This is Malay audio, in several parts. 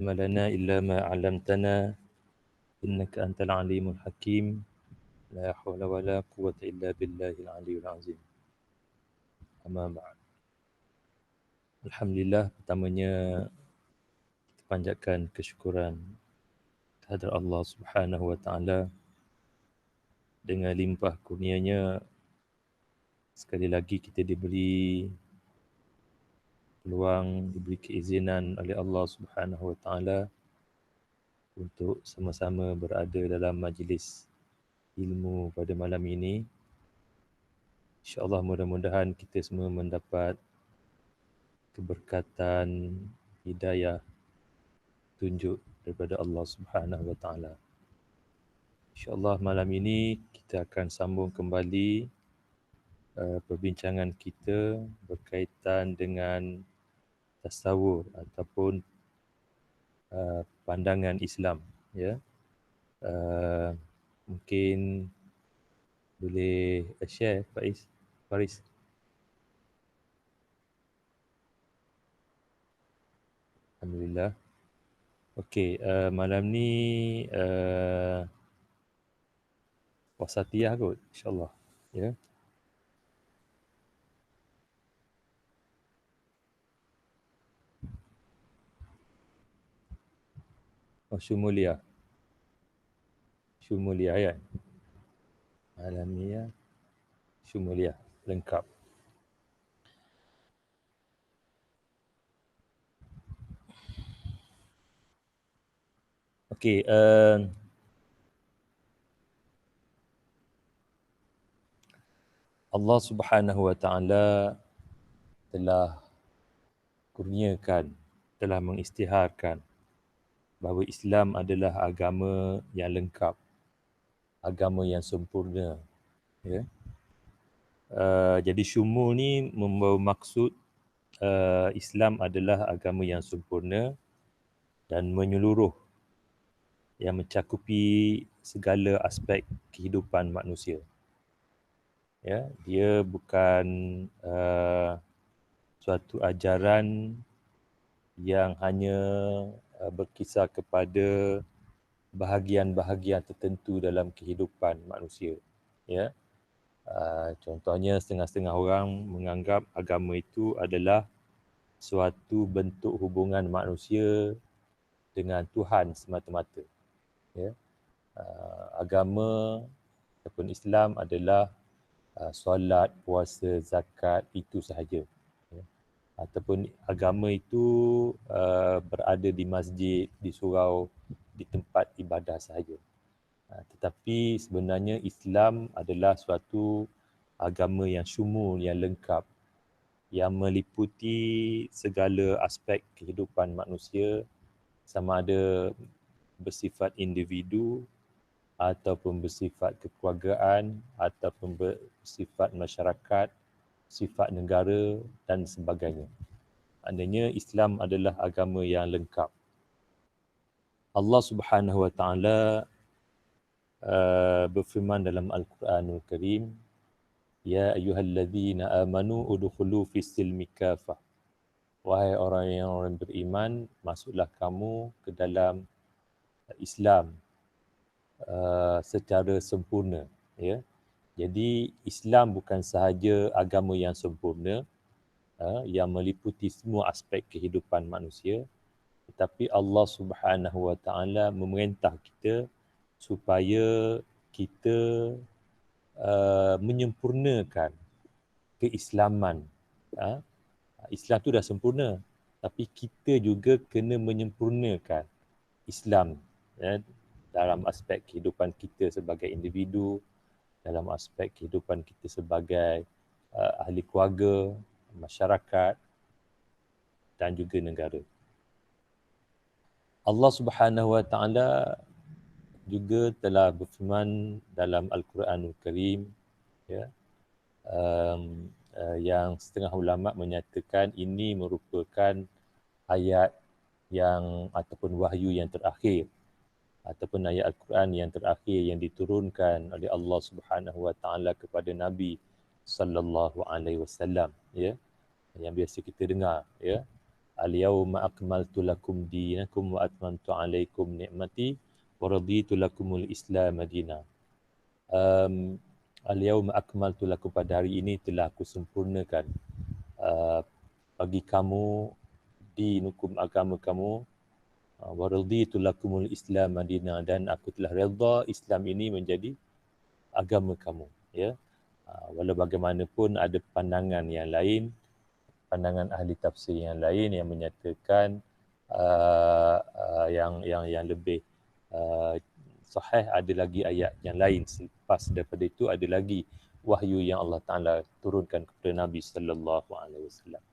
علم لنا إلا ما علمتنا إنك أنت العليم الحكيم لا حول ولا قوة إلا بالله العلي العظيم. Amma ba'd. Alhamdulillah, pertamanya kita panjatkan kesyukuran kehadrat Allah Subhanahu wa taala dengan limpah kurnianya. Sekali lagi kita diberi peluang, diberi keizinan oleh Allah Subhanahu wa taala untuk sama-sama berada dalam majlis ilmu pada malam ini. InsyaAllah mudah-mudahan kita semua mendapat keberkatan, hidayah, tunjuk daripada Allah Subhanahu wa taala. InsyaAllah malam ini kita akan sambung kembali perbincangan kita berkaitan dengan tasawuf ataupun pandangan Islam, ya. Mungkin boleh share Faris. Alhamdulillah. Okey, malam ni wasatiyah kot, insyaAllah. Ya. Oh, Syumulia ya. Alamiah, Syumulia, lengkap. Okey, Allah Subhanahu wa taala telah kurniakan, telah mengisytiharkan bahawa Islam adalah agama yang lengkap, agama yang sempurna, ya. Jadi syumul ni membawa maksud Islam adalah agama yang sempurna dan menyeluruh, yang mencakupi segala aspek kehidupan manusia. Ya, dia bukan suatu ajaran yang hanya berkisar kepada bahagian-bahagian tertentu dalam kehidupan manusia. Ya, contohnya setengah-setengah orang menganggap agama itu adalah suatu bentuk hubungan manusia dengan Tuhan semata-mata. Ya, agama ataupun Islam adalah solat, puasa, zakat, itu sahaja. Ya. Ataupun agama itu berada di masjid, di surau, di tempat ibadah sahaja. Tetapi sebenarnya Islam adalah suatu agama yang syumul, yang lengkap, yang meliputi segala aspek kehidupan manusia, sama ada bersifat individu ataupun bersifat kekeluargaan ataupun bersifat masyarakat, sifat negara dan sebagainya. Maknanya Islam adalah agama yang lengkap. Allah Subhanahu wa taala berfirman dalam Al-Quranul Karim, ya ayyuhallazina amanu udkhulu fis silmi kafah. Wahai orang yang beriman, masuklah kamu ke dalam Islam secara sempurna, ya. Jadi Islam bukan sahaja agama yang sempurna yang meliputi semua aspek kehidupan manusia, tetapi Allah Subhanahu wa taala memerintah kita supaya kita menyempurnakan keislaman. Islam tu dah sempurna, tapi kita juga kena menyempurnakan Islam, ya, dalam aspek kehidupan kita sebagai individu, dalam aspek kehidupan kita sebagai ahli keluarga, masyarakat dan juga negara. Allah Subhanahu wa taala juga telah berfirman dalam Al-Quranul Karim, ya, yang setengah ulama menyatakan ini merupakan ayat yang ataupun wahyu yang terakhir, ataupun ayat Al-Quran yang terakhir yang diturunkan oleh Allah Subhanahu wa taala kepada Nabi sallallahu alaihi wasallam, ya, yang biasa kita dengar, ya. Al-yawma akmaltu lakum dinakum wa atmamtu alaikum ni'mati wa raditu lakumul Islam madina. Al-yawma akmaltu lakum, pada hari ini telah aku sempurnakan bagi kamu dinukum, agama kamu, wa raditu lakumul Islam madina, dan aku telah redha Islam ini menjadi agama kamu, ya. Walau bagaimanapun ada pandangan yang lain, pandangan ahli tafsir yang lain yang menyatakan yang lebih sahih, ada lagi ayat yang lain selepas daripada itu, ada lagi wahyu yang Allah Taala turunkan kepada Nabi sallallahu alaihi wasallam.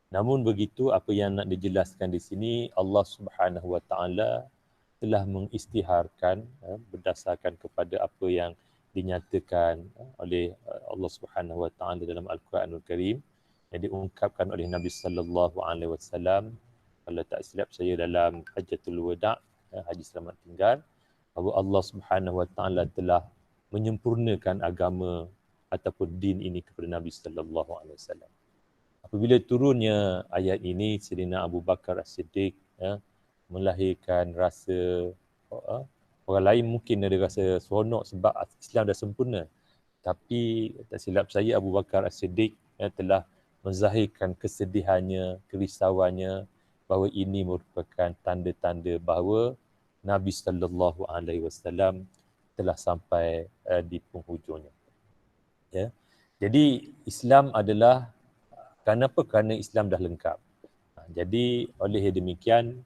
Namun begitu, apa yang nak dijelaskan di sini, Allah Subhanahu wa taala telah mengisytiharkan berdasarkan kepada apa yang dinyatakan oleh Allah Subhanahu wa taala dalam Al-Quranul Karim, yang diungkapkan oleh Nabi sallallahu alaihi wasallam, kalau tak silap saya dalam Hajjatul Wada', haji selamat tinggal, bahawa Allah Subhanahu wa taala telah menyempurnakan agama ataupun din ini kepada Nabi sallallahu alaihi wasallam. Apabila turunnya ayat ini, Sayyidina Abu Bakar As-Siddiq melahirkan rasa, orang lain mungkin ada rasa seronok sebab Islam dah sempurna. Tapi tak silap saya, Abu Bakar As-Siddiq telah menzahirkan kesedihannya, kerisauannya, bahawa ini merupakan tanda-tanda bahawa Nabi sallallahu alaihi wasallam telah sampai di penghujungnya. Ya. Jadi Islam adalah, kenapa? Kerana Islam dah lengkap. Jadi oleh demikian,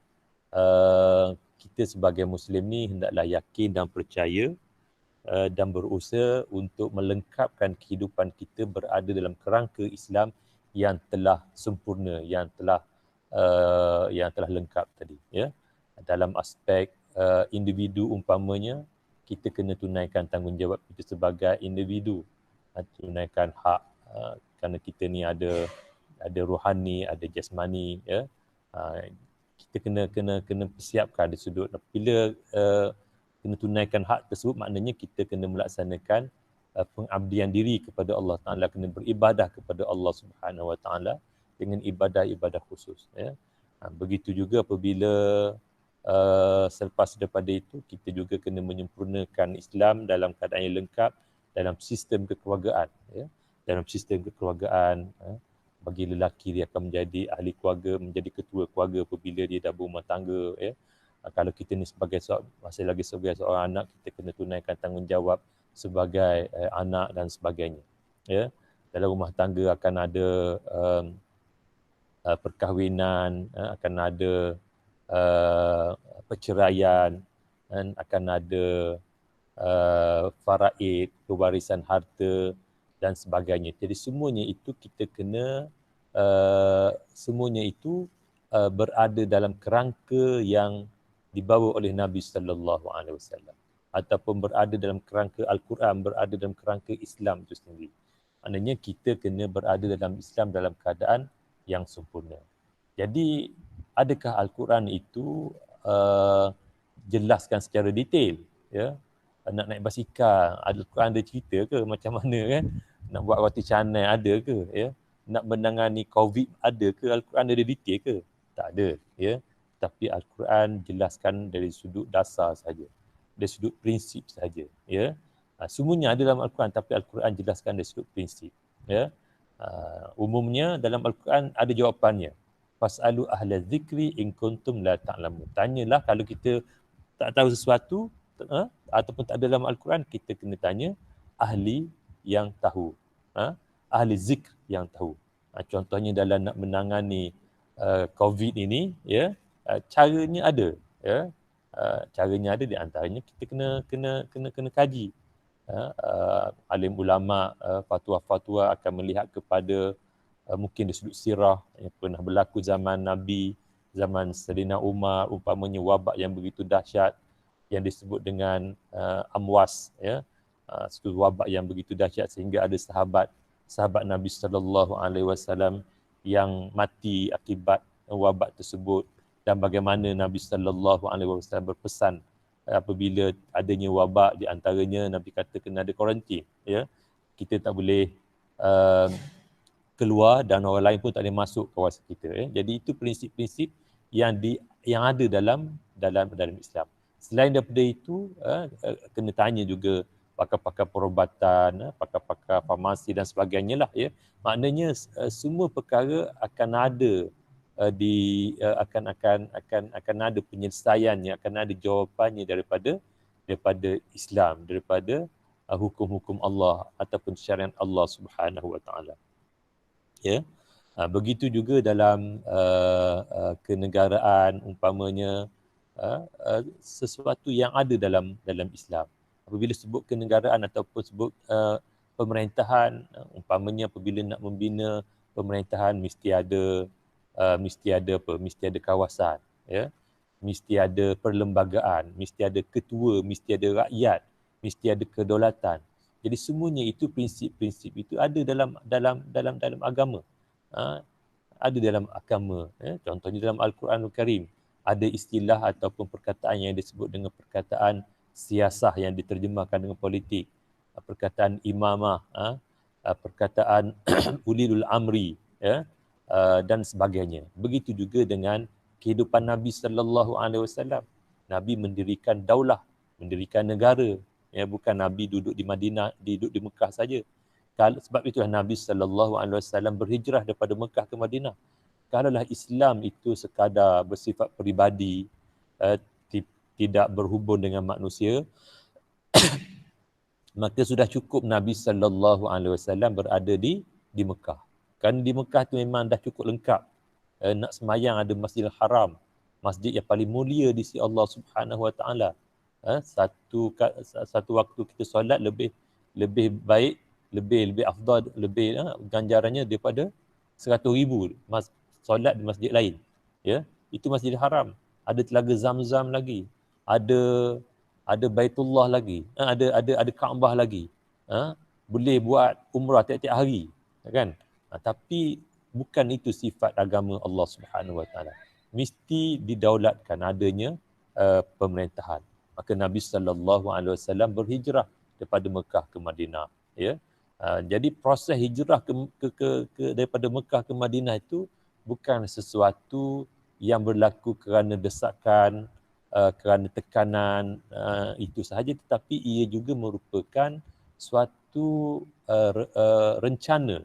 kita sebagai Muslim ni hendaklah yakin dan percaya dan berusaha untuk melengkapkan kehidupan kita berada dalam kerangka Islam yang telah sempurna, yang telah lengkap tadi. Ya. Dalam aspek individu umpamanya, kita kena tunaikan tanggungjawab kita sebagai individu, tunaikan hak, kerana kita ni ada rohani, ada jasmani, ya. Kita kena persiapkan di sudut. Bila kena tunaikan hak tersebut, maknanya kita kena melaksanakan pengabdian diri kepada Allah Taala, kena beribadah kepada Allah Subhanahu Wa Taala dengan ibadah-ibadah khusus, ya. Begitu juga apabila selepas daripada itu, kita juga kena menyempurnakan Islam dalam keadaan yang lengkap dalam sistem kekeluargaan, ya. Dalam sistem kekeluargaan, bagi lelaki dia akan menjadi ahli keluarga, menjadi ketua keluarga apabila dia dah berumah tangga, ya. Kalau kita ni masih lagi sebagai seorang anak, kita kena tunaikan tanggungjawab sebagai anak dan sebagainya, ya. Dalam rumah tangga akan ada perkahwinan, akan ada perceraian, dan akan ada faraid, pewarisan harta dan sebagainya. Jadi semuanya itu kita kena berada dalam kerangka yang dibawa oleh Nabi sallallahu alaihi wasallam, ataupun berada dalam kerangka Al-Quran, berada dalam kerangka Islam itu sendiri. Maknanya kita kena berada dalam Islam dalam keadaan yang sempurna. Jadi adakah Al-Quran itu jelaskan secara detail, ya? Nak naik basikal, Al-Quran ada cerita ke macam mana, kan? Nak buat roti canai ada ke, ya? Nak menangani COVID ada ke? Al-Quran ada detail ke? Tak ada, ya. Tapi Al-Quran jelaskan dari sudut dasar saja, dari sudut prinsip saja, ya. Semuanya ada dalam Al-Quran, tapi Al-Quran jelaskan dari sudut prinsip, ya. Umumnya dalam Al-Quran ada jawapannya. Fas'alu ahla zikri in kuntum la ta'lamun. Tanyalah kalau kita tak tahu sesuatu, ataupun tak ada dalam Al-Quran, kita kena tanya ahli yang tahu, ahli zikr yang tahu. Contohnya dalam nak menangani COVID ini, ya, caranya ada, ya. Caranya ada, di antaranya kita kena kaji. Alim ulama fatwa-fatwa akan melihat kepada mungkin dari sudut sirah yang pernah berlaku zaman Nabi, zaman Sayyidina Umar, umpamanya wabak yang begitu dahsyat yang disebut dengan Amwas, ya. Satu wabak yang begitu dahsyat sehingga ada sahabat Nabi sallallahu alaihi wasallam yang mati akibat wabak tersebut, dan bagaimana Nabi sallallahu alaihi wasallam berpesan apabila adanya wabak, di antaranya Nabi kata kena ada kuarantin, ya. Kita tak boleh keluar dan orang lain pun tak boleh masuk kawasan kita. Jadi itu prinsip-prinsip yang ada dalam Islam. Selain daripada itu, kena tanya juga pakar-pakar perubatan, pakar-pakar farmasi dan sebagainya lah, ya. Maknanya semua perkara akan ada akan ada penyelesaiannya, akan ada jawapannya daripada Islam, daripada hukum-hukum Allah ataupun syariat Allah Subhanahu wa taala. Ya. Begitu juga dalam kenegaraan, umpamanya sesuatu yang ada dalam Islam. Apabila sebut kenegaraan ataupun sebut pemerintahan, umpamanya apabila nak membina pemerintahan mesti ada kawasan, ya. Mesti ada perlembagaan, mesti ada ketua, mesti ada rakyat, mesti ada kedaulatan. Jadi semuanya itu prinsip-prinsip itu ada dalam agama. Ada dalam agama, ya. Contohnya dalam Al-Quranul Karim ada istilah ataupun perkataan yang disebut dengan perkataan siasah yang diterjemahkan dengan politik, perkataan imamah, perkataan ulilul amri, ya, dan sebagainya. Begitu juga dengan kehidupan Nabi sallallahu alaihi wasallam. Nabi mendirikan daulah, mendirikan negara, ya, bukan Nabi duduk di Madinah, duduk di Mekah saja. Sebab itulah Nabi sallallahu alaihi wasallam berhijrah daripada Mekah ke Madinah. Kalaulah Islam itu sekadar bersifat peribadi, tidak berhubung dengan manusia, maka sudah cukup Nabi sallallahu alaihi wasallam berada di Mekah. Kan di Mekah tu memang dah cukup lengkap. Nak semayang ada Masjidil Haram, masjid yang paling mulia di sisi Allah Subhanahu wa taala. Satu waktu kita solat lebih baik, lebih afdal, lebih ganjarannya daripada 100,000 solat di masjid lain. Ya, itu Masjidil Haram. Ada telaga Zam-Zam lagi. Ada Baitullah lagi. Ada Kaabah lagi. Boleh buat umrah tiap-tiap hari, kan? Tapi bukan itu sifat agama Allah Subhanahu Wa Taala. Mesti didaulatkan adanya pemerintahan. Maka Nabi sallallahu alaihi wasallam berhijrah daripada Mekah ke Madinah, ya. Jadi proses hijrah daripada Mekah ke Madinah itu bukan sesuatu yang berlaku kerana desakan, kerana tekanan itu sahaja, tetapi ia juga merupakan suatu rencana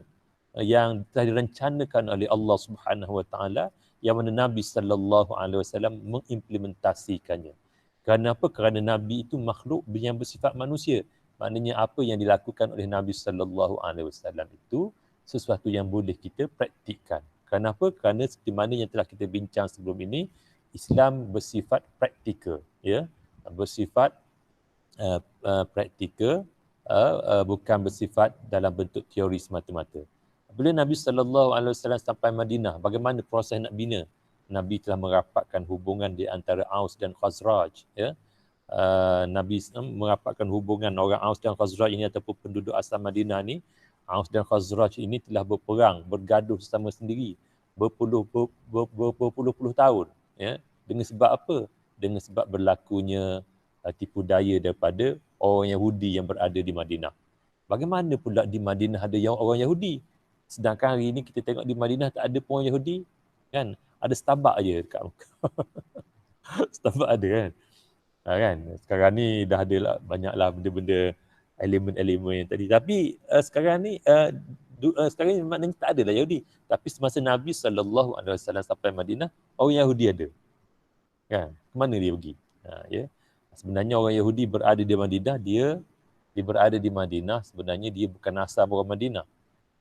yang telah direncanakan oleh Allah Subhanahu Wa Taala, yang mana Nabi sallallahu alaihi wasallam mengimplementasikannya. Kerana apa? Kerana Nabi itu makhluk yang bersifat manusia. Maknanya apa yang dilakukan oleh Nabi sallallahu alaihi wasallam itu sesuatu yang boleh kita praktikkan. Kenapa? Kerana seperti mana yang telah kita bincang sebelum ini, Islam bersifat praktikal, ya. Bersifat praktikal, bukan bersifat dalam bentuk teori semata-mata. Bila Nabi sallallahu alaihi wasallam sampai Madinah, bagaimana proses nak bina? Nabi telah merapatkan hubungan di antara Aus dan Khazraj, ya. Nabi merapatkan hubungan orang Aus dan Khazraj ini ataupun penduduk asal Madinah ni. Aus dan Khazraj ini telah berperang, bergaduh sesama sendiri berpuluh-puluh tahun, ya. Dengan sebab apa? Dengan sebab berlakunya tipu daya daripada orang Yahudi yang berada di Madinah. Bagaimana pula di Madinah ada orang Yahudi, sedangkan hari ini kita tengok di Madinah tak ada pun orang Yahudi, kan? Ada Starbucks aje dekat Mekah. Starbucks ada, kan? Sekarang ni dah ada lah, banyaklah benda-benda elemen-elemen yang tadi. Tapi sekarang ni sekarang ni maknanya tak ada lah Yahudi. Tapi semasa Nabi SAW sampai Madinah, orang Yahudi ada, kan? Kemana dia pergi? Ya. Sebenarnya orang Yahudi berada di Madinah, dia berada di Madinah, sebenarnya dia bukan asal orang Madinah.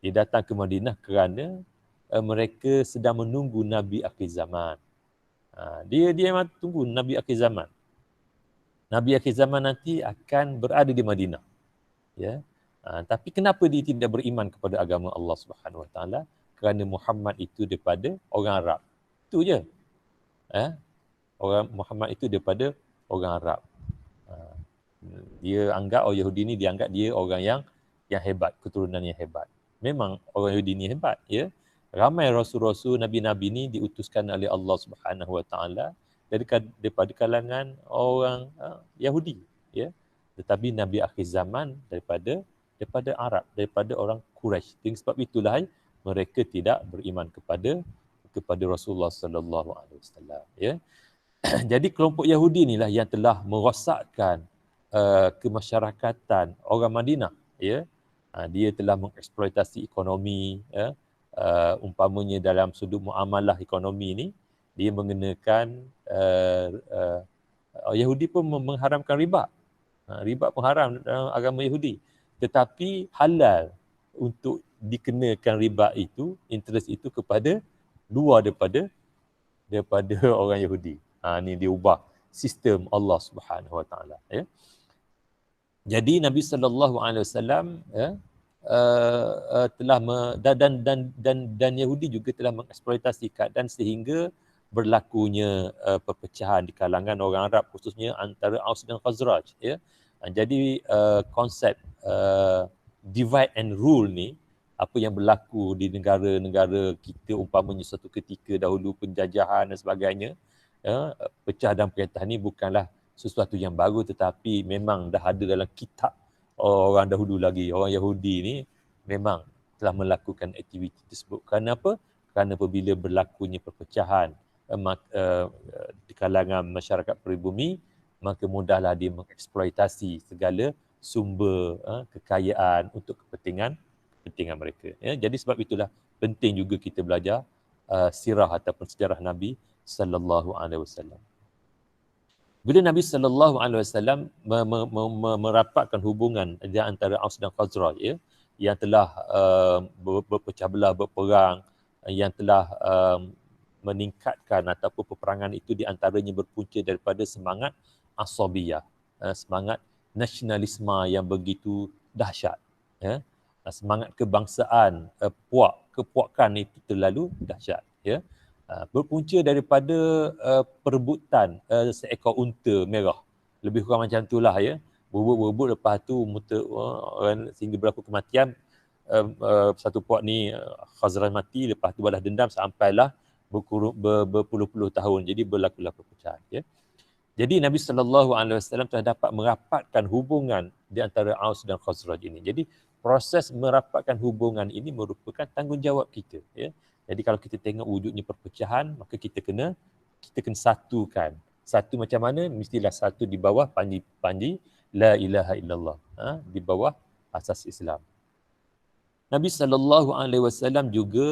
Dia datang ke Madinah kerana mereka sedang menunggu Nabi akhir zaman. Dia memang tunggu Nabi akhir zaman. Nabi akhir zaman nanti akan berada di Madinah, ya. Tapi kenapa dia tidak beriman kepada agama Allah Subhanahu Wa Taala? Kerana Muhammad itu daripada orang Arab. Itu je. Orang Muhammad itu daripada orang Arab. Dia anggap orang Yahudi ni, dia anggap dia orang yang hebat, keturunan yang hebat. Memang orang Yahudi ni hebat, ya. Ramai rasul-rasul, nabi-nabi ni diutuskan oleh Allah Subhanahu Wa Taala daripada kalangan orang Yahudi, ya. Tetapi Nabi akhir zaman daripada Arab, daripada orang Quraisy. Dengan sebab itulah mereka tidak beriman kepada Rasulullah sallallahu alaihi wasallam, ya. Jadi kelompok Yahudi inilah yang telah merosakkan kemasyarakatan orang Madinah, ya. Dia telah mengeksploitasi ekonomi, ya. Umpamanya dalam sudut muamalah ekonomi ni, dia mengenakan Yahudi pun mengharamkan riba. Riba pun haram dalam agama Yahudi. Tetapi halal untuk dikenakan riba itu, interest itu kepada luar daripada orang Yahudi. Ni dia ubah sistem Allah Subhanahu Wa Taala, ya. Jadi Nabi sallallahu alaihi wasallam, ya, telah dan Yahudi juga telah mengeksploitasi keadaan sehingga berlakunya perpecahan di kalangan orang Arab, khususnya antara Aus dan Khazraj, ya. Jadi konsep divide and rule ni, apa yang berlaku di negara-negara kita, umpamanya suatu ketika dahulu penjajahan dan sebagainya, ya, pecah dan perintah ni bukanlah sesuatu yang baru, tetapi memang dah ada dalam kitab orang dahulu lagi. Orang Yahudi ni memang telah melakukan aktiviti tersebut. Kerana apa? Kerana apabila berlakunya perpecahan di kalangan masyarakat peribumi, maka mudahlah dia mengeksploitasi segala sumber kekayaan untuk kepentingan mereka. Ya, jadi sebab itulah penting juga kita belajar sirah ataupun sejarah Nabi sallallahu alaihi wasallam. Bila Nabi sallallahu alaihi wasallam merapatkan hubungan di antara Aus dan Khazraj, ya, yang telah berpecah belah, berperang, yang telah meningkatkan ataupun peperangan itu di antaranya berpunca daripada semangat asabiyah, semangat nasionalisme yang begitu dahsyat, ya. Semangat kebangsaan, kepuakan itu terlalu dahsyat, ya. Berpunca daripada perebutan seekor unta merah. Lebih kurang macam itulah, ya. Berebut, lepas tu sehingga berlaku kematian. Satu puak ni Khazraj mati, lepas tu balas dendam sampailah berpuluh-puluh tahun. Jadi berlakulah perpecahan, ya. Jadi Nabi SAW telah dapat merapatkan hubungan di antara Aus dan Khazraj ini. Jadi proses merapatkan hubungan ini merupakan tanggungjawab kita, ya. Jadi kalau kita tengok wujudnya perpecahan, maka kita kena satukan. Satu macam mana? Mestilah satu di bawah panji la ilaha illallah, di bawah asas Islam. Nabi SAW juga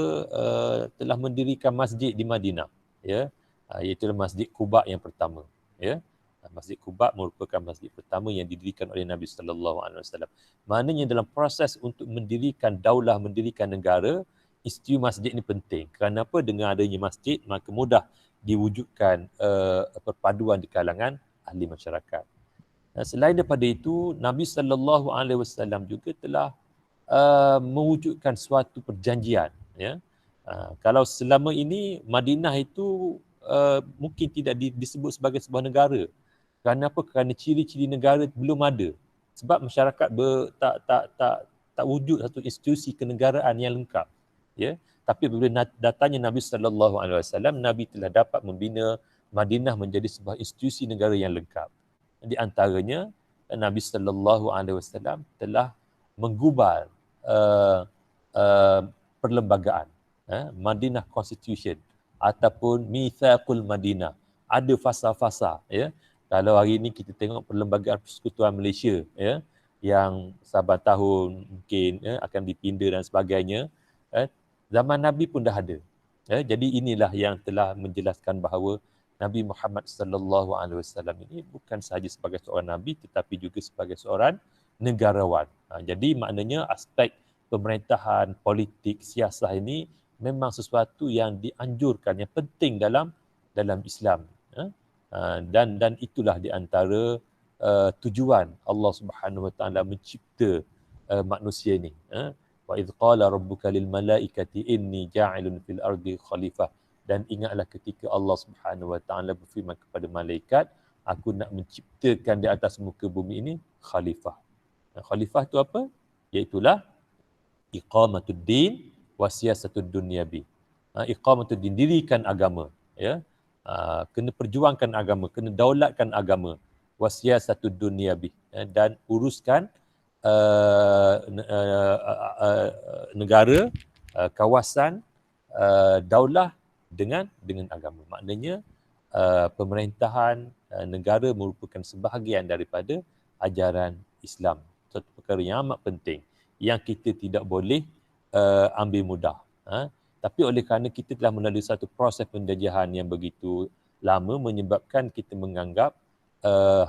telah mendirikan masjid di Madinah, ya. Iaitu Masjid Quba yang pertama, ya. Masjid Quba merupakan masjid pertama yang didirikan oleh Nabi SAW. Maknanya dalam proses untuk mendirikan daulah, mendirikan negara, istiwa masjid ini penting. Kerana apa? Dengan adanya masjid, maka mudah diwujudkan perpaduan di kalangan ahli masyarakat. Selain daripada itu, Nabi SAW juga telah mewujudkan suatu perjanjian, ya. Kalau selama ini Madinah itu mungkin tidak disebut sebagai sebuah negara. Kerana apa? Kerana ciri-ciri negara belum ada. Sebab masyarakat tak wujud satu institusi kenegaraan yang lengkap, ya. Tapi bila datangnya Nabi SAW, Nabi telah dapat membina Madinah menjadi sebuah institusi negara yang lengkap. Di antaranya Nabi SAW telah menggubal perlembagaan, Madinah Constitution ataupun Mitsaqul Madinah. Ada fasa-fasa, ya. Kalau hari ini kita tengok Perlembagaan Persekutuan Malaysia, ya, yang saban tahun mungkin, ya, akan dipinda dan sebagainya, zaman Nabi pun dah ada, ya. Jadi inilah yang telah menjelaskan bahawa Nabi Muhammad SAW ini bukan sahaja sebagai seorang Nabi tetapi juga sebagai seorang negarawan. Jadi maknanya aspek pemerintahan, politik, siasah ini memang sesuatu yang dianjurkan, yang penting dalam Islam. Dan itulah di antara tujuan Allah Subhanahu Wa Taala mencipta manusia ini. Wa idh qala rabbuka lil malaikati inni ja'ilun fil ardi khalifah. Dan ingatlah ketika Allah Subhanahu Wa Taala berfirman kepada malaikat, aku nak menciptakan di atas muka bumi ini khalifah. Khalifah itu apa? Iaitulah iqamatuddin wa siyasatud dunyabi. Iqamatuddin, dirikan agama, ya. Kena perjuangkan agama, kena daulatkan agama, wasiyasatud dunyabi, dan uruskan negara kawasan daulah dengan agama. Maknanya pemerintahan negara merupakan sebahagian daripada ajaran Islam. Satu perkara yang amat penting yang kita tidak boleh ambil mudah. Tapi oleh kerana kita telah melalui satu proses penjajahan yang begitu lama menyebabkan kita menganggap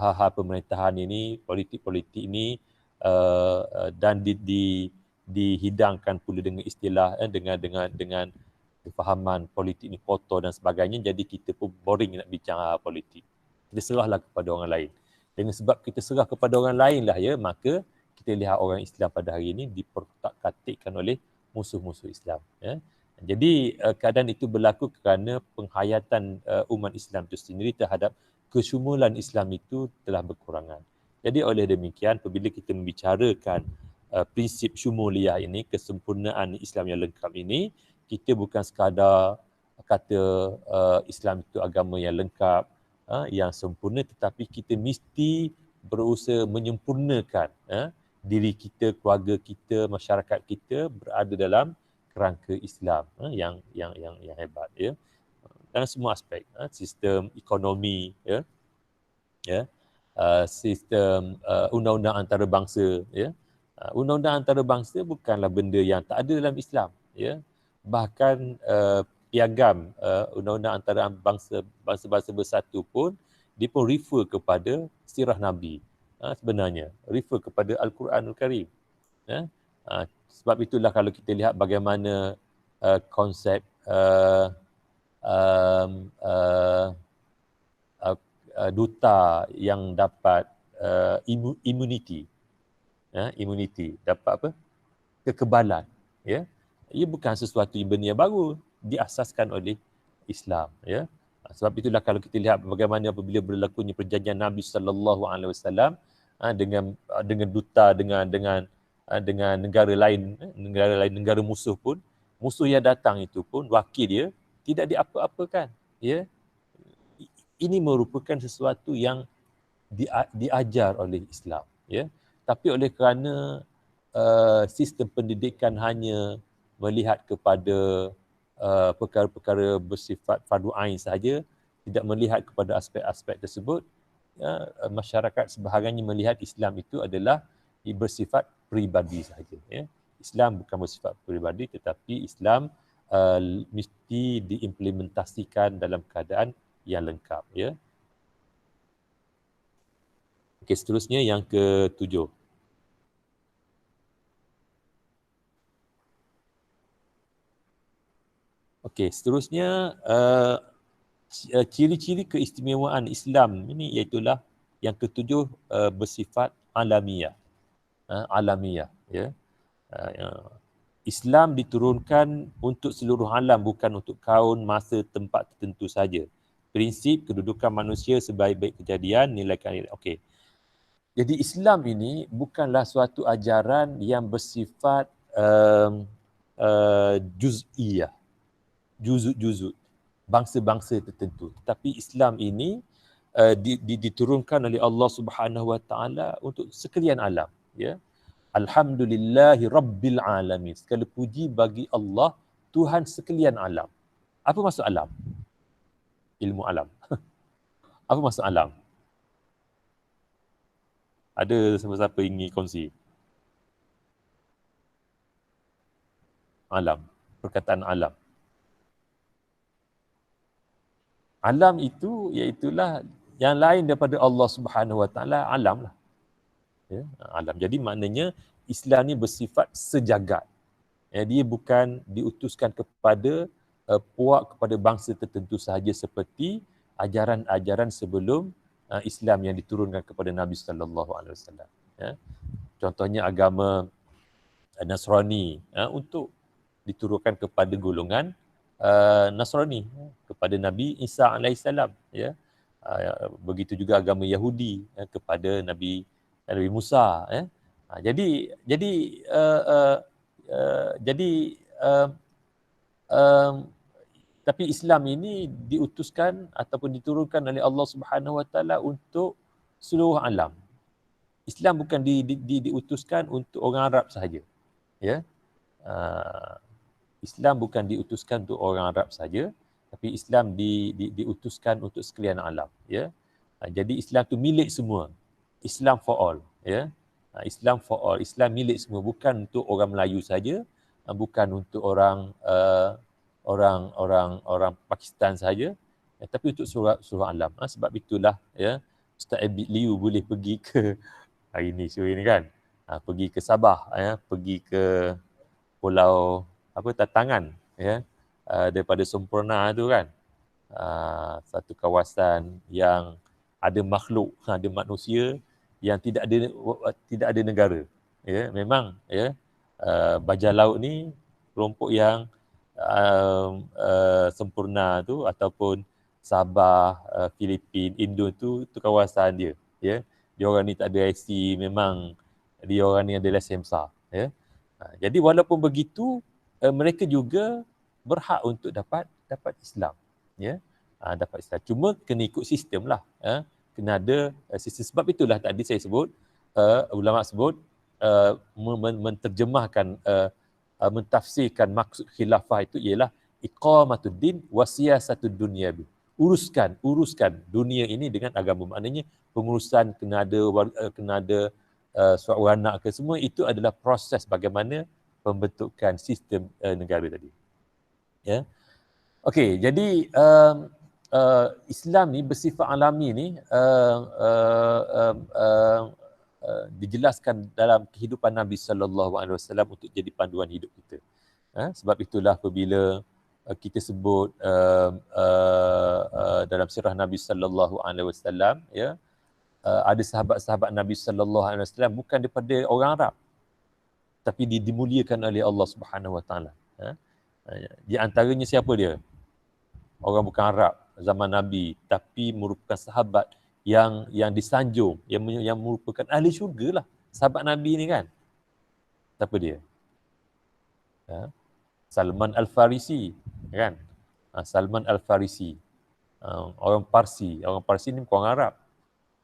hal-hal pemerintahan ini, politik-politik ini dan dihidangkan pula dengan istilah dengan kefahaman politik ni kotor dan sebagainya, jadi kita pun boring nak bincang politik. Kita serahlah kepada orang lain. Dengan sebab kita serah kepada orang lain lah ya, maka kita lihat orang Islam pada hari ini dipertak-katikkan oleh musuh-musuh Islam. Ya. Jadi keadaan itu berlaku kerana penghayatan umat Islam itu sendiri terhadap kesyumulan Islam itu telah berkurangan. Jadi oleh demikian, apabila kita membicarakan prinsip syumuliyah ini, kesempurnaan Islam yang lengkap ini, kita bukan sekadar kata Islam itu agama yang lengkap, yang sempurna, tetapi kita mesti berusaha menyempurnakan diri kita, keluarga kita, masyarakat kita berada dalam kerangka Islam yang hebat ya. Dalam semua aspek, sistem ekonomi ya, sistem undang-undang antarabangsa ya. Undang-undang antarabangsa bukanlah benda yang tak ada dalam Islam ya. Bahkan piagam undang-undang antara bangsa-bangsa bersatu pun dia pun refer kepada sirah Nabi. Sebenarnya refer kepada Al-Quranul Karim. Sebab itulah kalau kita lihat bagaimana konsep duta yang dapat immunity, dapat apa? Kekebalan, ya. Ia bukan sesuatu benda yang baru, diasaskan oleh Islam, ya. Sebab itulah kalau kita lihat bagaimana apabila berlakunya perjanjian Nabi sallallahu alaihi wasallam dengan duta dengan negara lain, negara musuh pun, musuh yang datang itu pun wakil dia tidak diapa-apakan, ya. Ini merupakan sesuatu yang diajar oleh Islam, ya. Tapi oleh kerana sistem pendidikan hanya melihat kepada perkara-perkara bersifat fardu ain sahaja, tidak melihat kepada aspek-aspek tersebut, ya, masyarakat sebahagiannya melihat Islam itu adalah bersifat peribadi sahaja, ya. Islam bukan bersifat peribadi, tetapi Islam mesti diimplementasikan dalam keadaan yang lengkap, ya. Okey, seterusnya yang ke-7. Okey, seterusnya ciri-ciri keistimewaan Islam ini iaitulah yang ke-7 bersifat alamiah. Alamiah, ya. Islam diturunkan untuk seluruh alam, bukan untuk kaum, masa, tempat tertentu saja. Prinsip kedudukan manusia sebaik-baik kejadian, nilaikan. Okey. Jadi Islam ini bukanlah suatu ajaran yang bersifat juz'iyah, juzuk-juzuk, bangsa-bangsa tertentu. Tetapi Islam ini diturunkan oleh Allah Subhanahu Wa Taala untuk sekalian alam, ya. Alhamdulillahi Rabbil Alamin. Segala puji bagi Allah, Tuhan sekalian alam. Apa maksud alam? Ilmu alam. Apa maksud alam? Ada siapa-siapa ingin kongsi? Alam. Perkataan alam. Alam itu iaitulah yang lain daripada Allah Subhanahu Wa Taala, alam lah. Ya, alam. Jadi maknanya Islam ni bersifat sejagat. Ya, dia bukan diutuskan kepada puak kepada bangsa tertentu sahaja seperti ajaran-ajaran sebelum Islam yang diturunkan kepada Nabi sallallahu alaihi wasallam. Ya. Contohnya agama Nasrani untuk diturunkan kepada golongan Nasrani, kepada Nabi Isa alaihissalam, ya. Begitu juga agama Yahudi kepada Nabi Musa, ya. Tapi Islam ini diutuskan ataupun diturunkan oleh Allah Subhanahu Wa Taala untuk seluruh alam. Islam bukan diutuskan untuk orang Arab sahaja, ya. Islam bukan diutuskan untuk orang Arab saja, tapi Islam diutuskan untuk sekalian alam, ya. Jadi Islam tu milik semua. Islam for all, ya. Islam for all. Islam milik semua, bukan untuk orang Melayu saja, bukan untuk orang Pakistan saja, tapi untuk seluruh alam. Sebab itulah, ya, Ustaz Abid Liu boleh pergi ke hari ni sore ni kan, pergi ke Sabah, ya, pergi ke Pulau Tatangan, ya, daripada Sempurna tu kan, satu kawasan yang ada makhluk, ada manusia yang tidak ada negara, ya. Memang, ya, bajau laut ni kelompok yang Sempurna tu ataupun Sabah, Filipin, Indo tu kawasan dia, ya. Dia orang ni tak ada IC, memang dia orang ni adalah Semsa, ya. Jadi walaupun begitu, mereka juga berhak untuk dapat Islam, ya. Dapat Islam. Cuma kena ikut sistem lah, kena ada sistem. Sebab itulah tadi saya sebut, ulama sebut menterjemahkan, mentafsirkan maksud khilafah itu ialah iqamatuddin wa siyasatud dunyawi. Uruskan dunia ini dengan agama. Maknanya pengurusan kena ada suatu anak ke, semua itu adalah proses bagaimana pembentukan sistem negara tadi, ya. Okey, jadi Islam ni bersifat alami ni dijelaskan dalam kehidupan Nabi sallallahu alaihi wasallam untuk jadi panduan hidup kita. Sebab itulah apabila kita sebut dalam sirah Nabi sallallahu alaihi wasallam, ya, ada sahabat-sahabat Nabi sallallahu alaihi wasallam bukan daripada orang Arab, tapi dimuliakan oleh Allah Subhanahu wa taala. Di antaranya siapa dia? Orang bukan Arab zaman Nabi, tapi merupakan sahabat yang disanjung, yang merupakan ahli syurga lah, sahabat Nabi ni kan. Siapa dia? Salman Al-Farisi, kan? Salman Al-Farisi, orang Parsi. Orang Parsi ni bukan orang Arab,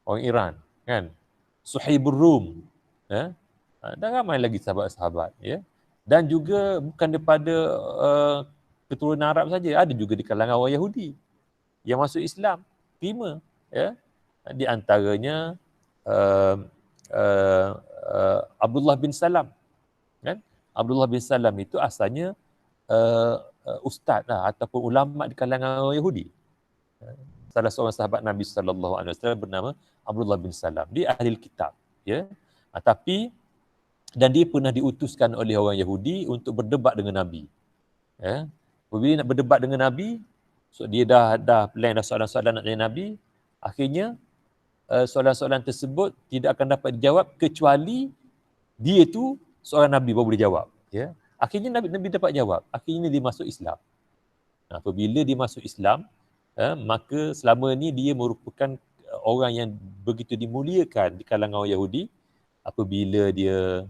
orang Iran, kan? Suhaibur Rum, dan ramai lagi sahabat-sahabat, ya. Dan juga bukan daripada keturunan Arab saja, ada juga di kalangan orang Yahudi yang masuk Islam, terima, ya. Di antaranya Abdullah bin Salam, kan? Abdullah bin Salam itu asalnya ustaz lah, ataupun ulama di kalangan orang Yahudi. Salah seorang sahabat Nabi sallallahu alaihi wasallam bernama Abdullah bin Salam. Dia ahli kitab, ya. Dan dia pernah diutuskan oleh orang Yahudi untuk berdebat dengan Nabi. Ya. Bila nak berdebat dengan Nabi, so dia dah plan dah soalan-soalan nak tanya Nabi, akhirnya soalan-soalan tersebut tidak akan dapat dijawab kecuali dia tu seorang Nabi baru boleh jawab, ya. Akhirnya Nabi dapat jawab. Akhirnya dia masuk Islam. Apabila dia masuk Islam, maka selama ni dia merupakan orang yang begitu dimuliakan di kalangan orang Yahudi. Apabila dia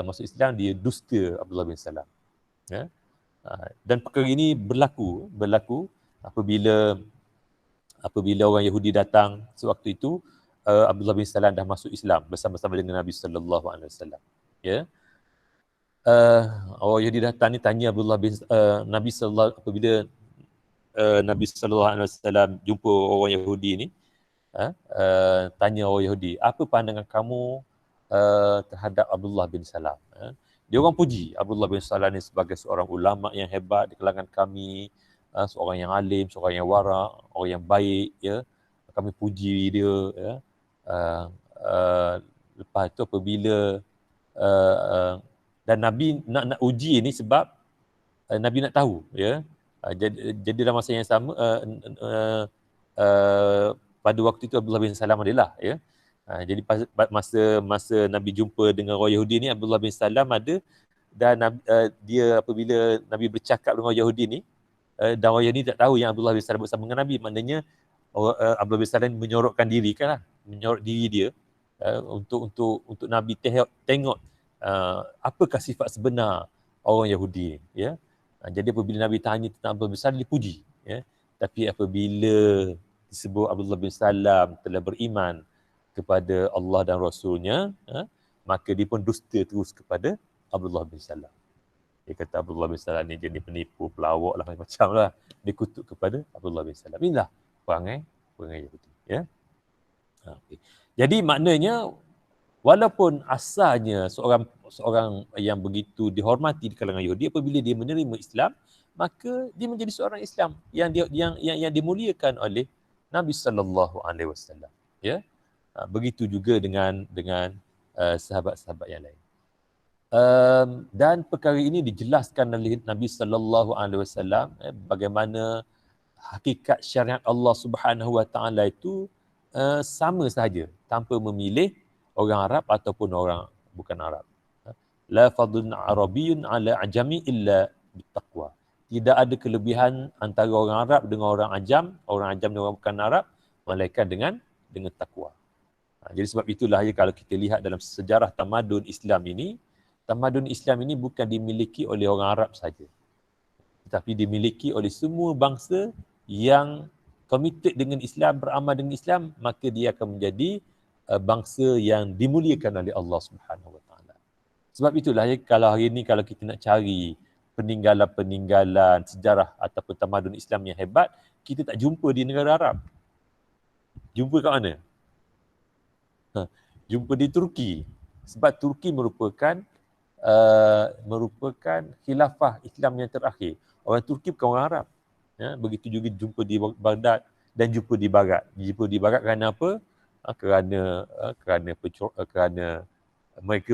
masuk Islam, dia dusta Abdullah bin Salam, ya. Dan perkara ini berlaku apabila orang Yahudi datang sewaktu itu, Abdullah bin Salam dah masuk Islam bersama-sama dengan Nabi sallallahu alaihi wasallam, ya. Orang Yahudi datang ni tanya Abdullah bin Nabi sallallahu, apabila Nabi sallallahu alaihi wasallam jumpa orang Yahudi ni, tanya orang Yahudi, apa pandangan kamu terhadap Abdullah bin Salam? Dia orang puji Abdullah bin Salam ni sebagai seorang ulama yang hebat di kalangan kami, seorang yang alim, seorang yang wara', orang yang baik, ya. Kami puji dia, ya. Lepas tu apabila dan Nabi nak uji ni sebab Nabi nak tahu, ya. Jadi dalam masa yang sama pada waktu itu Abdullah bin Salam adalah, ya. Jadi masa Nabi jumpa dengan orang Yahudi ni, Abdullah bin Salam ada, dan dia apabila Nabi bercakap dengan orang Yahudi ni, dan orang Yahudi tak tahu yang Abdullah bin Salam bersama dengan Nabi, maknanya Abdullah bin Salam menyorokkan diri kan, menyorok diri dia untuk Nabi tengok apakah sifat sebenar orang Yahudi, ya. Jadi apabila Nabi tanya tentang Abdullah bin Salam, dia puji, ya. Tapi apabila disebut Abdullah bin Salam telah beriman kepada Allah dan Rasulnya, maka dia pun dusta terus kepada Abdullah bin Salam. Dia kata Abdullah bin Salam ni jenis penipu, pelawak lah, macam-macam lah. Dia kutuk kepada Abdullah bin Salam. Inilah perangai Yahudi. Ya? Okay. Jadi maknanya, walaupun asalnya seorang yang begitu dihormati di kalangan Yahudi, apabila dia menerima Islam, maka dia menjadi seorang Islam yang dimuliakan oleh Nabi sallallahu alaihi wasallam. Ya. Begitu juga dengan sahabat-sahabat yang lain. Dan perkara ini dijelaskan oleh Nabi sallallahu alaihi wasallam, bagaimana hakikat syariat Allah Subhanahu wa taala itu sama sahaja, tanpa memilih orang Arab ataupun orang bukan Arab. La fadlun arabiyyun ala ajami illa bittaqwa. Tidak ada kelebihan antara orang Arab dengan orang Ajam dengan orang bukan Arab, melainkan dengan takwa. Jadi sebab itulah ya, kalau kita lihat dalam sejarah tamadun Islam ini bukan dimiliki oleh orang Arab saja, tetapi dimiliki oleh semua bangsa yang committed dengan Islam, beramal dengan Islam, maka dia akan menjadi bangsa yang dimuliakan oleh Allah Subhanahu wa taala. Sebab itulah ya, kalau hari ini kalau kita nak cari peninggalan sejarah ataupun tamadun Islam yang hebat, kita tak jumpa di negara Arab. Jumpa kat mana? Jumpa di Turki. Sebab Turki merupakan khilafah Islam yang terakhir. Orang Turki bukan orang Arab. Ya, begitu juga jumpa di Baghdad dan jumpa di Barat. Jumpa di Barat kerana apa? Kerana mereka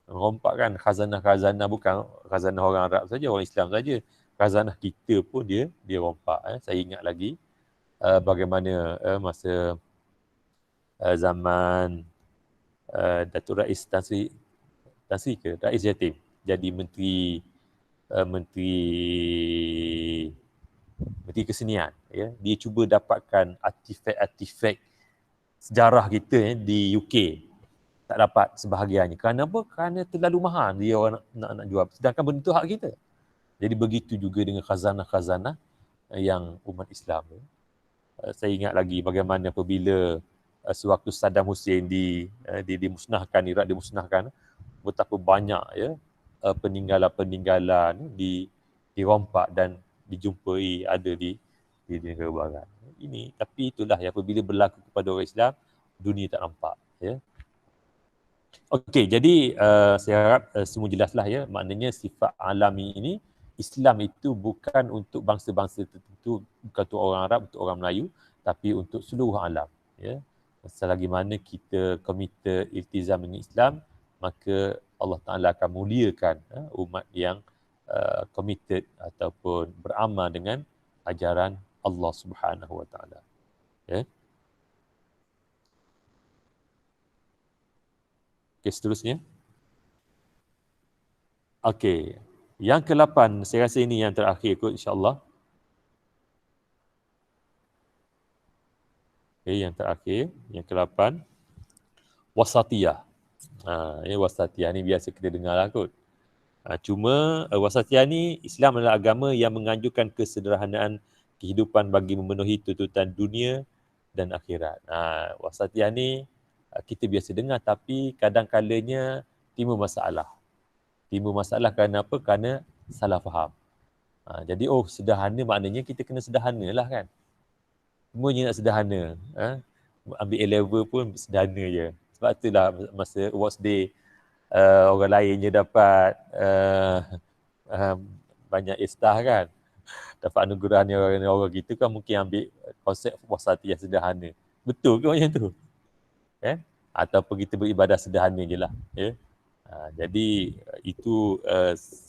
merompakkan khazanah-khazanah, bukan khazanah orang Arab saja, orang Islam saja. Khazanah kita pun dia rompak. Saya ingat lagi bagaimana masa zaman Datuk Rais Tan Sri Jatim jadi menteri kesenian, ya. Dia cuba dapatkan artifak sejarah kita di UK, tak dapat sebahagiannya. Kerana apa? Kerana terlalu mahal dia orang nak jual. Sedangkan benda itu hak kita. Jadi begitu juga dengan khazanah-khazanah yang umat Islam. Saya ingat lagi bagaimana apabila sewaktu Saddam Hussein dimusnahkan, Iraq dimusnahkan, betapa banyak ya peninggalan-peninggalan dirompak dan dijumpai ada di negara barat. Tapi itulah yang apabila berlaku kepada orang Islam, dunia tak nampak, ya. Okey, jadi saya harap semua jelaslah, ya. Maknanya sifat alami ini, Islam itu bukan untuk bangsa-bangsa tertentu, bukan untuk orang Arab, untuk orang Melayu, tapi untuk seluruh alam, ya. Selagi mana kita komited iltizam dengan Islam, maka Allah Ta'ala akan muliakan umat yang committed ataupun beramal dengan ajaran Allah Subhanahu Wa Ta'ala. Ya. Okey, seterusnya. Okey, yang ke-8, saya rasa ini yang terakhir kot, insya-Allah. Okey, yang terakhir, yang ke-8, wasatiyah. Wasatiyah ni biasa kita dengar lah kot. Cuma wasatiyah ni, Islam adalah agama yang menganjurkan kesederhanaan kehidupan bagi memenuhi tuntutan dunia dan akhirat. Wasatiyah ni kita biasa dengar, tapi kadang-kalanya timbul masalah. Timbul masalah kerana apa? Kerana salah faham. Jadi sederhana maknanya kita kena sederhana lah kan. Semuanya nak sederhana. Ambil A-level pun sederhana je. Sebab itulah masa Awards Day, orang lain je dapat banyak istah kan. Dapat anugerah ni orang kita kan mungkin ambil konsep wasatiyah sederhana. Betul ke macam tu? Ataupun kita beribadah sederhana je lah. Ya? Jadi itu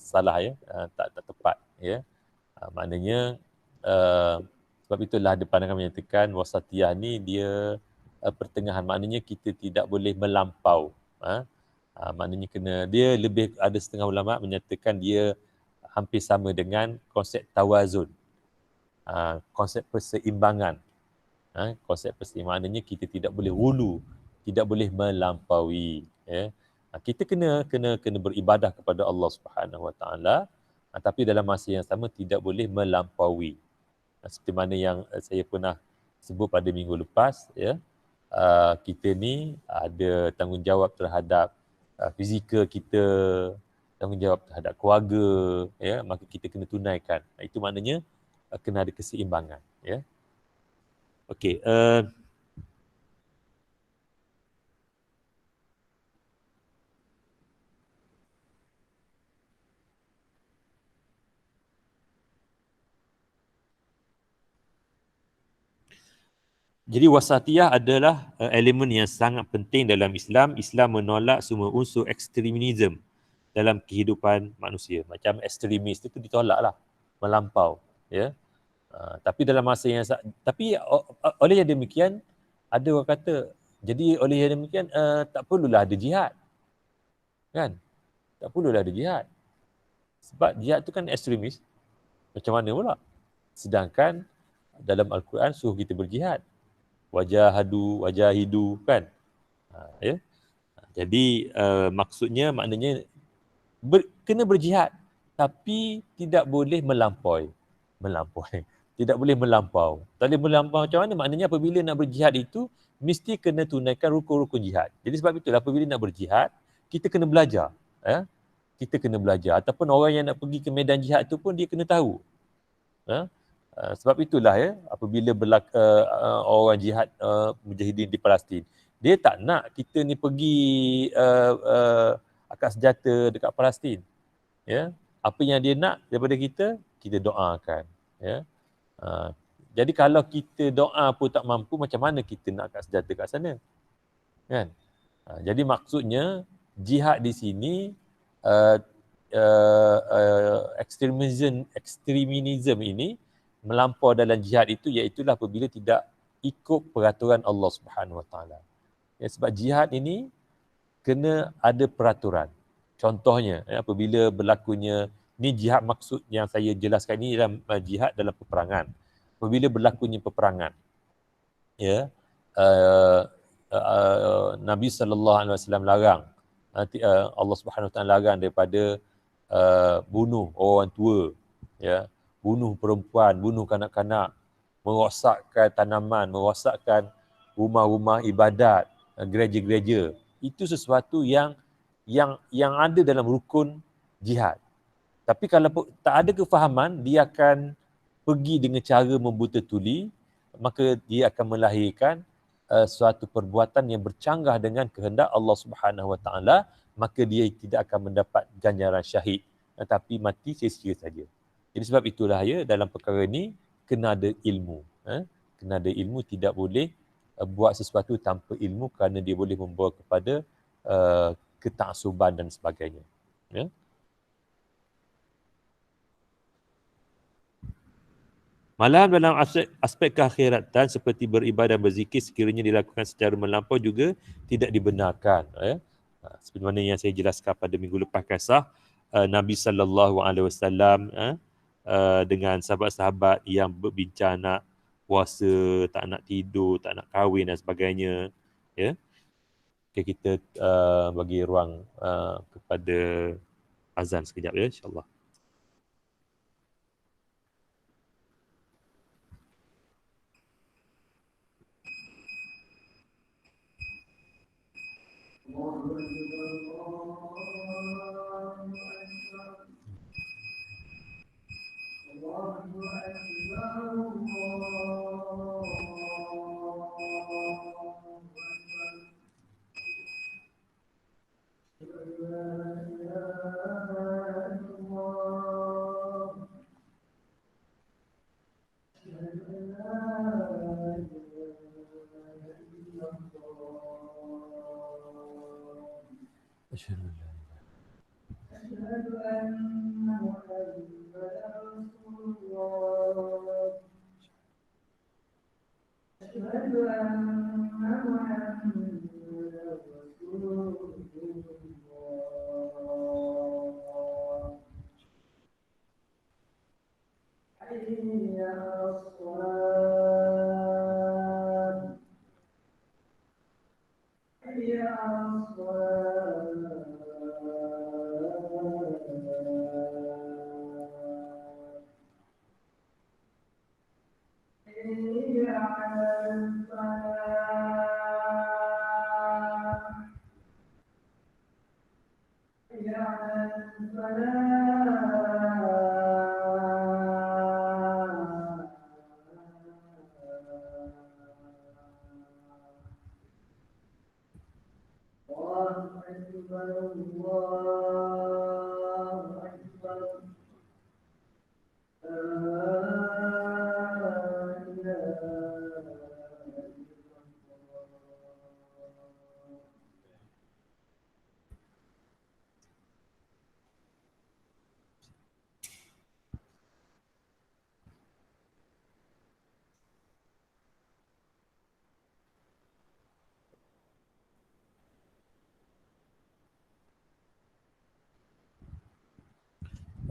salah, ya. Tak tepat. Ya? Maknanya sebab itulah ada pandangan menyatakan wasatiyah ni dia pertengahan. Maknanya kita tidak boleh melampau. Maknanya dia lebih, ada setengah ulama menyatakan dia hampir sama dengan konsep tawazun. Konsep perseimbangan. Konsep perseimbangan maknanya kita tidak boleh hulu, tidak boleh melampaui. Ya. Kita kena beribadah kepada Allah Subhanahu Wa Taala, tapi dalam masa yang sama tidak boleh melampaui. Seperti mana yang saya pernah sebut pada minggu lepas, ya. Kita ni ada tanggungjawab terhadap fizikal kita, tanggungjawab terhadap keluarga, ya, maka kita kena tunaikan. Itu maknanya kena ada keseimbangan, ya. Okey, jadi wasatiyah adalah elemen yang sangat penting dalam Islam. Islam menolak semua unsur ekstremisme dalam kehidupan manusia. Macam ekstremis itu ditolak lah, melampau, ya. Tapi dalam masa yang tapi oleh yang demikian, ada orang kata, jadi oleh yang demikian tak perlulah ada jihad, kan? Tak perlulah ada jihad. Sebab jihad tu kan ekstremis. Macam mana pula? Sedangkan dalam Al-Quran suruh kita berjihad. Wajahidu, kan? Ya. Jadi maksudnya maknanya kena berjihad, tapi tidak boleh melampaui. Tidak boleh melampau. Tak boleh melampau macam mana? Maknanya apabila nak berjihad itu, mesti kena tunaikan rukun-rukun jihad. Jadi sebab itulah apabila nak berjihad, kita kena belajar. Ya? Kita kena belajar. Ataupun orang yang nak pergi ke medan jihad tu pun dia kena tahu. Ya? Sebab itulah, ya, apabila orang jihad mujahidin di Palestin, dia tak nak kita ni pergi angkat senjata dekat Palestin. Ya? Apa yang dia nak daripada kita doakan. Ya? Jadi kalau kita doa pun tak mampu, macam mana kita nak angkat senjata kat sana? Kan? Jadi maksudnya jihad di sini ekstremisme ini melampau dalam jihad itu, iaitulah apabila tidak ikut peraturan Allah Subhanahu Wa Taala. Ya, sebab jihad ini kena ada peraturan. Contohnya, ya, apabila berlakunya, ni jihad maksud yang saya jelaskan ini dalam jihad dalam peperangan. Apabila berlakunya peperangan, ya, Nabi SAW larang, Allah Subhanahu Wa Taala larang daripada bunuh orang tua, ya, bunuh perempuan, bunuh kanak-kanak, merosakkan tanaman, merosakkan rumah-rumah ibadat, gereja-gereja. Itu sesuatu yang ada dalam rukun jihad. Tapi kalau tak ada kefahaman, dia akan pergi dengan cara membuta tuli, maka dia akan melahirkan suatu perbuatan yang bercanggah dengan kehendak Allah Subhanahu Wa Taala, maka dia tidak akan mendapat ganjaran syahid, tetapi mati sia-sia saja. Jadi sebab itulah, ya, dalam perkara ini kena ada ilmu. Kena ada ilmu, tidak boleh buat sesuatu tanpa ilmu, kerana dia boleh membawa kepada ketaksuban dan sebagainya. Ya. Malahan dalam aspek keakhiratan seperti beribadah dan berzikir sekiranya dilakukan secara melampau juga tidak dibenarkan. Ya. Seperti mana yang saya jelaskan pada minggu lepas kisah Nabi SAW dengan sahabat-sahabat yang berbincang nak puasa, tak nak tidur, tak nak kahwin dan sebagainya. Ya. Okay, kita bagi ruang kepada azan sekejap, ya, insyaAllah.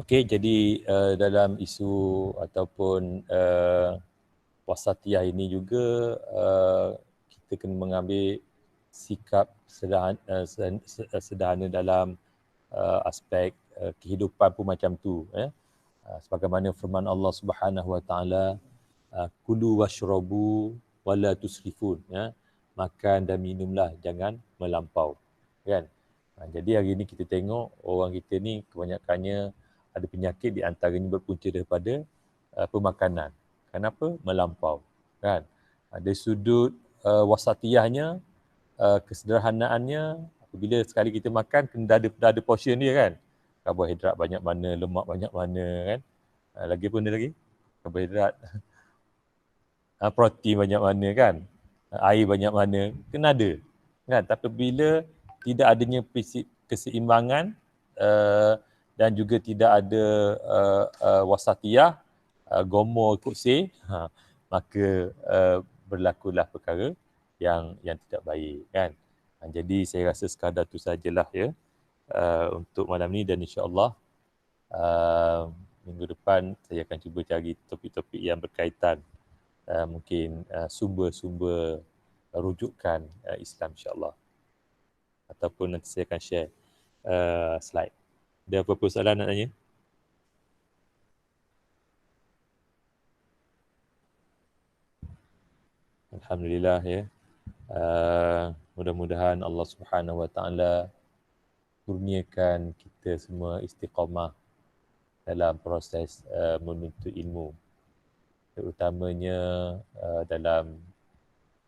Okey, jadi dalam isu ataupun wasatiyah ini juga kita kena mengambil sikap sederhana dalam aspek kehidupan pun macam tu. Sebagaimana firman Allah Subhanahu Wa Taala, kulu washrabu wala tusrifun. Makan dan minumlah, jangan melampau. Kan? Jadi hari ini kita tengok orang kita ni kebanyakannya ada penyakit, di antaranya berpunca daripada pemakanan. Kenapa? Melampau. Kan? Dari sudut wasatiyahnya, kesederhanaannya, apabila sekali kita makan, kena ada portion dia kan. Karbohidrat banyak mana, lemak banyak mana kan. Lagi pun ada lagi? Karbohidrat, protein banyak mana kan. Air banyak mana, kena ada. Kan? Tapi bila tidak adanya keseimbangan dan juga tidak ada wasatiyah, gomor ikut maka berlakulah perkara yang tidak baik kan. Jadi saya rasa sekadar tu sajalah ya untuk malam ni, dan insya-Allah minggu depan saya akan cuba cari topik-topik yang berkaitan mungkin sumber-sumber rujukan Islam insya-Allah. Ataupun nanti saya akan share slide. Ada apa-apa soalan nak tanya? Alhamdulillah ya. Mudah-mudahan Allah Subhanahu Wa Taala kurniakan kita semua istiqamah dalam proses menuntut ilmu, terutamanya dalam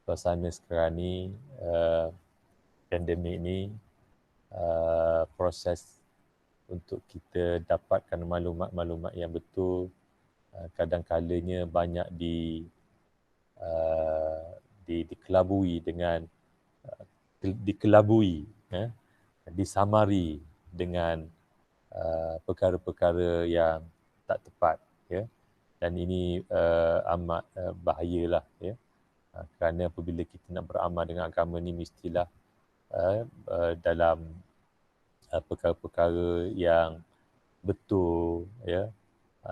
suasana sekarang ni, pandemik ni, proses untuk kita dapatkan maklumat-maklumat yang betul kadang-kalanya banyak dikelabui dengan disamari dengan perkara-perkara yang tak tepat ya. Dan ini amat bahayalah ya. Kerana apabila kita nak beramal dengan agama ni, mestilah dalam perkara-perkara yang betul ya,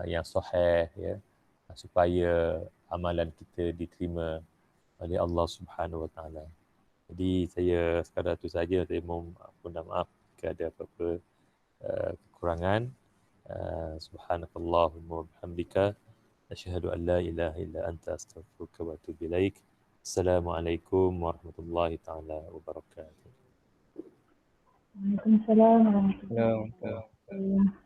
yang sahih ya, supaya amalan kita diterima oleh Allah Subhanahu Wa Taala. Jadi saya sekadar tu saja, saya mohon maaf jika ada apa-apa kekurangan. Subhanakallahumma wa bihamdika asyhadu an la ilaha illa anta astaghfiruka wa atubu ilaik. Assalamualaikum warahmatullahi taala wabarakatuh. Waalaikumsalam warahmatullahi wabarakatuh.